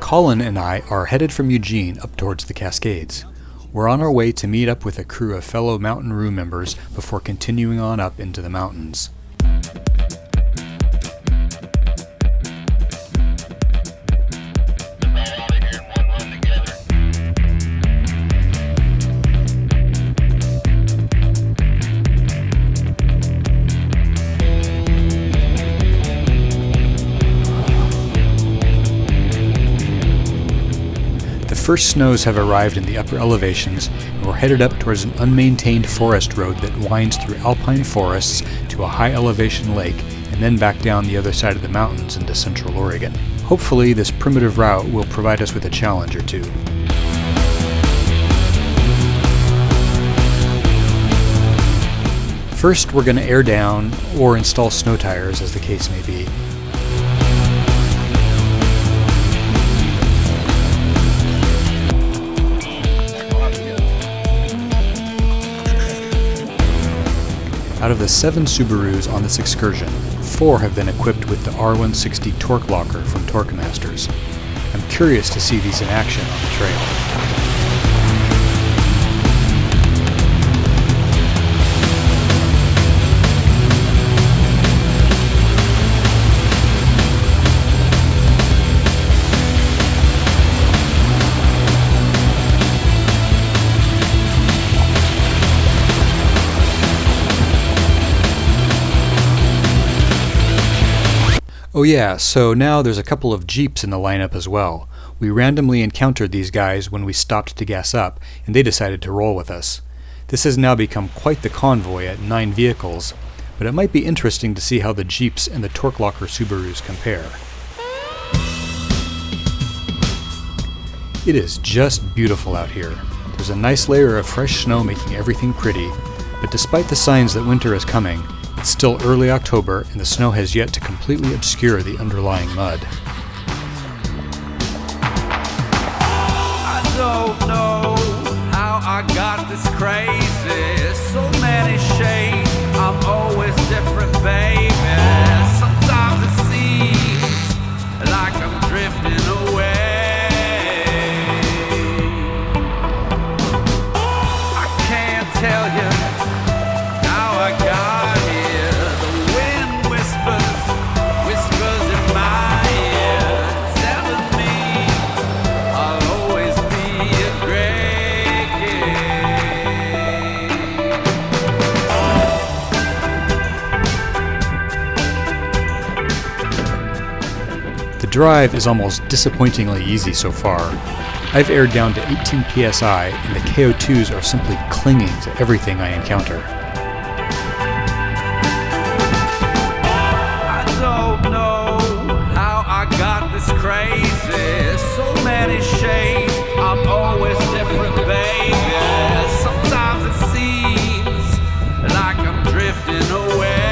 Colin and I are headed from Eugene up towards the Cascades. We're on our way to meet up with a crew of fellow Mountain-Roo members before continuing on up into the mountains. The first snows have arrived in the upper elevations, and we're headed up towards an unmaintained forest road that winds through alpine forests to a high elevation lake and then back down the other side of the mountains into central Oregon. Hopefully this primitive route will provide us with a challenge or two. First, we're going to air down or install snow tires, as the case may be. Out of the 7 Subarus on this excursion, 4 have been equipped with the R160 Torq Locker from Torq-Masters. I'm curious to see these in action on the trail. Oh yeah, so now there's a couple of Jeeps in the lineup as well. We randomly encountered these guys when we stopped to gas up, and they decided to roll with us. This has now become quite the convoy at 9 vehicles, but it might be interesting to see how the Jeeps and the Torq Locker Subarus compare. It is just beautiful out here. There's a nice layer of fresh snow making everything pretty, but despite the signs that winter is coming, it's still early October and the snow has yet to completely obscure the underlying mud. I don't know how I got this crazy, so many shades, I'm always different, baby. Sometimes it seems like I'm drifting away. I can't tell you how I got The drive is almost disappointingly easy so far. I've aired down to 18 psi and the KO2s are simply clinging to everything I encounter. I don't know how I got this crazy, so many shades, I'm always different, baby. Sometimes it seems like I'm drifting away.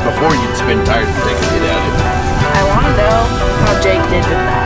Before you'd spend time to take a hit at it. I want to know how Jake did with that.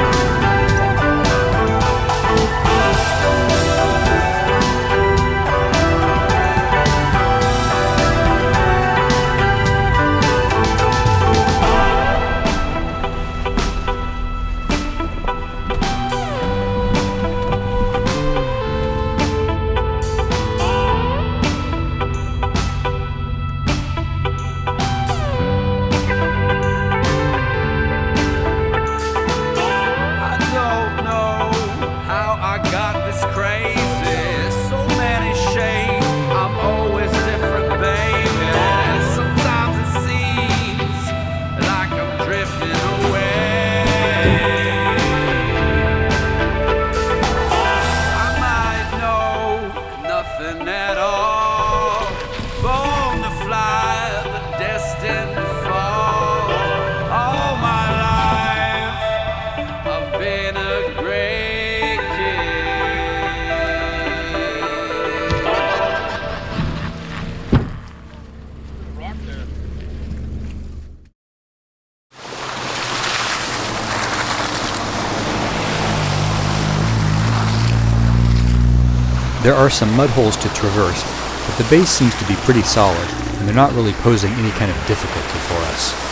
There are some mud holes to traverse, but the base seems to be pretty solid, and they're not really posing any kind of difficulty for us.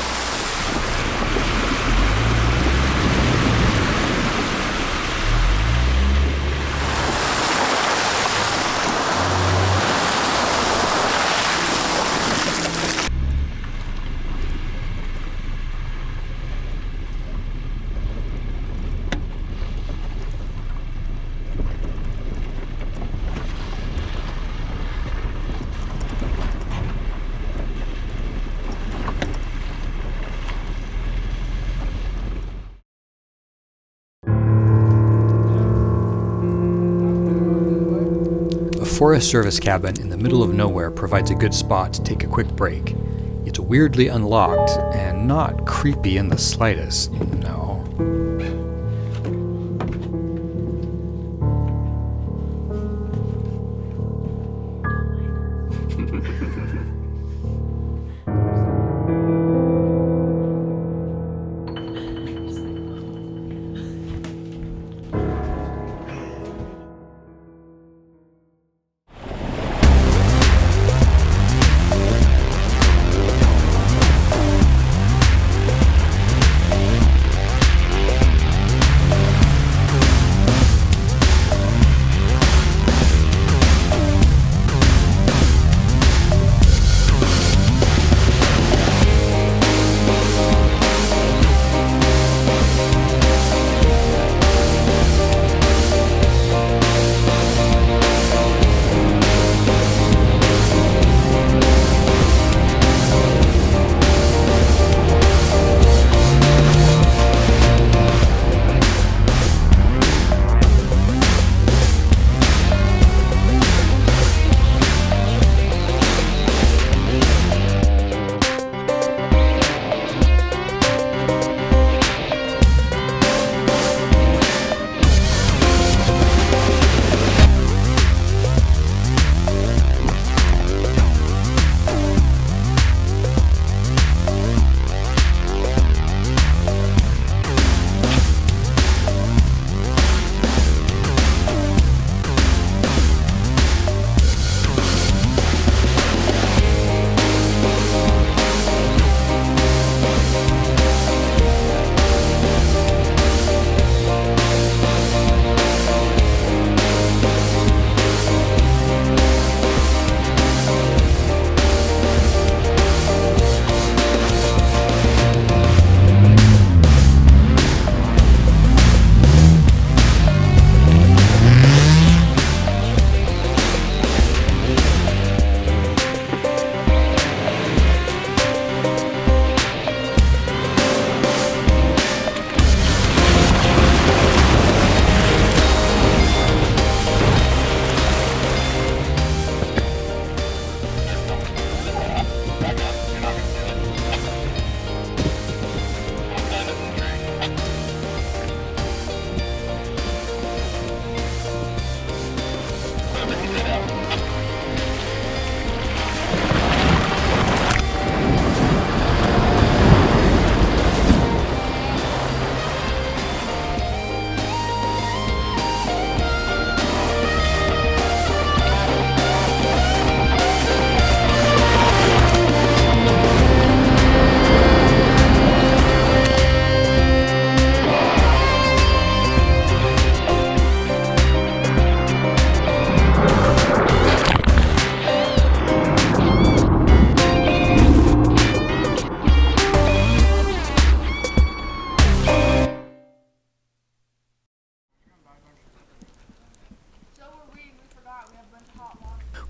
A Forest Service cabin in the middle of nowhere provides a good spot to take a quick break. It's weirdly unlocked and not creepy in the slightest, no.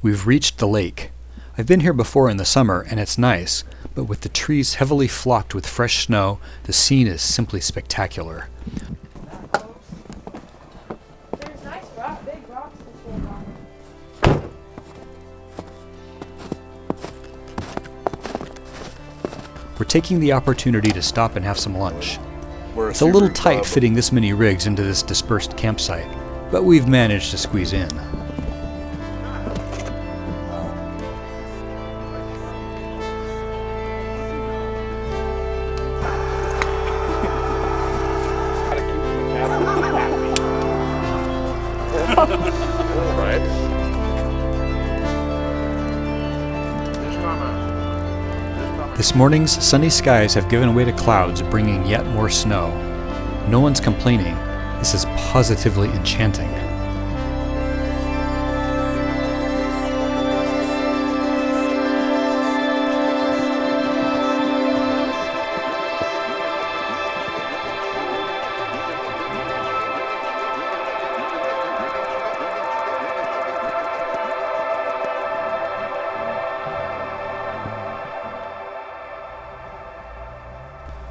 We've reached the lake. I've been here before in the summer, and it's nice, but with the trees heavily flocked with fresh snow, the scene is simply spectacular. There's nice big rocks to swim on. We're taking the opportunity to stop and have some lunch. It's a little tight fitting this many rigs into this dispersed campsite, but we've managed to squeeze in. Right. This morning's sunny skies have given way to clouds, bringing yet more snow. No one's complaining. This is positively enchanting.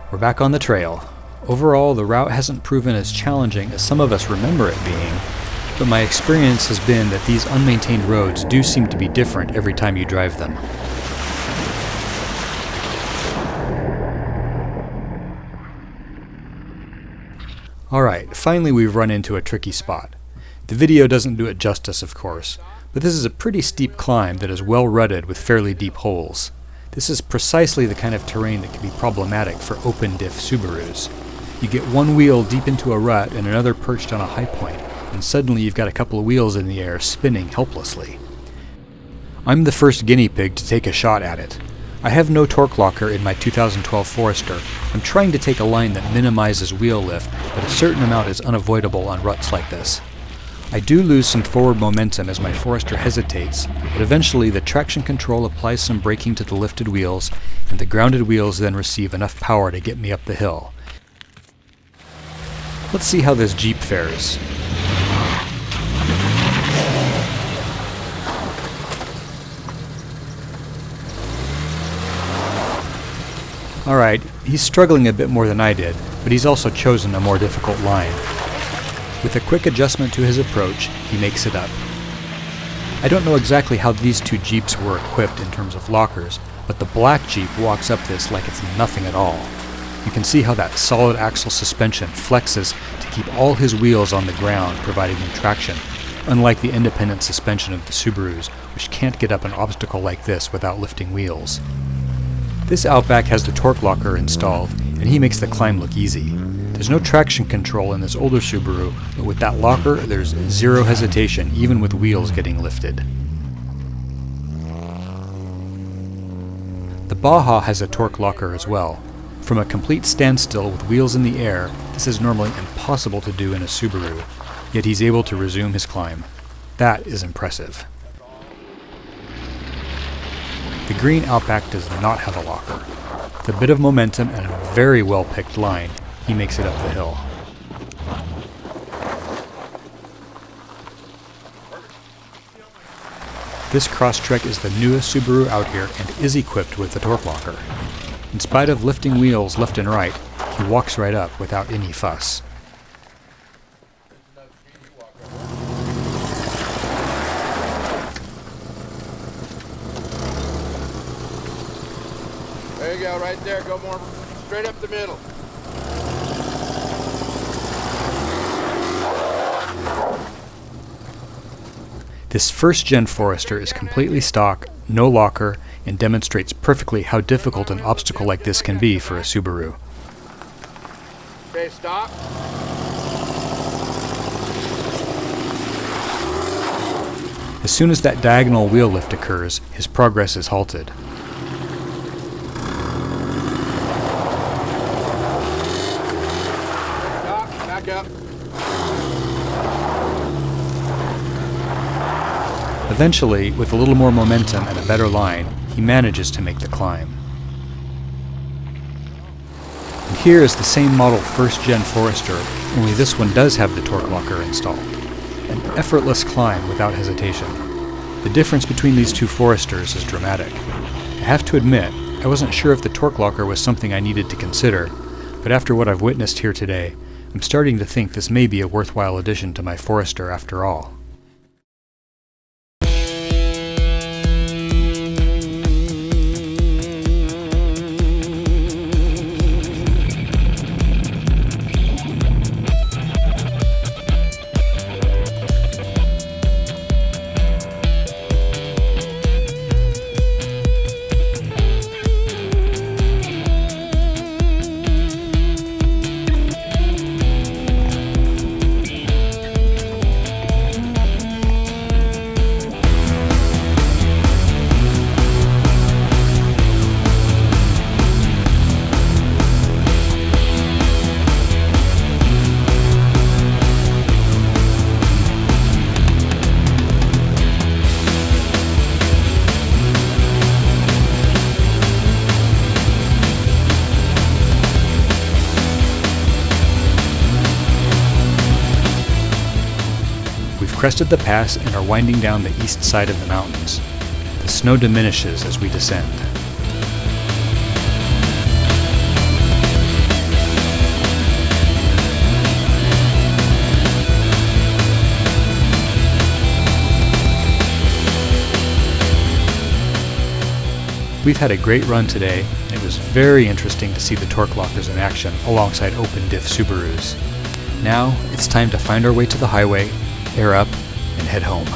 We're back on the trail. Overall, the route hasn't proven as challenging as some of us remember it being, but my experience has been that these unmaintained roads do seem to be different every time you drive them. Alright, finally we've run into a tricky spot. The video doesn't do it justice, of course, but this is a pretty steep climb that is well rutted with fairly deep holes. This is precisely the kind of terrain that can be problematic for open diff Subarus. You get one wheel deep into a rut and another perched on a high point, and suddenly you've got a couple of wheels in the air spinning helplessly. I'm the first guinea pig to take a shot at it. I have no Torq Locker in my 2012 Forester. I'm trying to take a line that minimizes wheel lift, but a certain amount is unavoidable on ruts like this. I do lose some forward momentum as my Forester hesitates, but eventually the traction control applies some braking to the lifted wheels, and the grounded wheels then receive enough power to get me up the hill. Let's see how this Jeep fares. Alright, he's struggling a bit more than I did, but he's also chosen a more difficult line. With a quick adjustment to his approach, he makes it up. I don't know exactly how these two Jeeps were equipped in terms of lockers, but the black Jeep walks up this like it's nothing at all. You can see how that solid axle suspension flexes to keep all his wheels on the ground, providing him traction, unlike the independent suspension of the Subarus, which can't get up an obstacle like this without lifting wheels. This Outback has the Torq Locker installed, and he makes the climb look easy. There's no traction control in this older Subaru, but with that locker, there's zero hesitation, even with wheels getting lifted. The Baja has a Torq Locker as well. From a complete standstill with wheels in the air, this is normally impossible to do in a Subaru, yet he's able to resume his climb. That is impressive. The green Outback does not have a locker. With a bit of momentum and a very well-picked line, he makes it up the hill. This Crosstrek is the newest Subaru out here and is equipped with the Torq Locker. In spite of lifting wheels left and right, he walks right up without any fuss. There you go, right there. Go more straight up the middle. This first-gen Forester is completely stock, no locker, and demonstrates perfectly how difficult an obstacle like this can be for a Subaru. Okay, stop. As soon as that diagonal wheel lift occurs, his progress is halted. Stop, back up. Eventually, with a little more momentum and a better line, he manages to make the climb. And here is the same model first-gen Forester, only this one does have the Torq Locker installed. An effortless climb without hesitation. The difference between these two Foresters is dramatic. I have to admit, I wasn't sure if the Torq Locker was something I needed to consider, but after what I've witnessed here today, I'm starting to think this may be a worthwhile addition to my Forester after all. crested the pass and are winding down the east side of the mountains. The snow diminishes as we descend. We've had a great run today, and it was very interesting to see the Torq Lockers in action alongside open diff Subarus. Now, it's time to find our way to the highway, air up, and head home.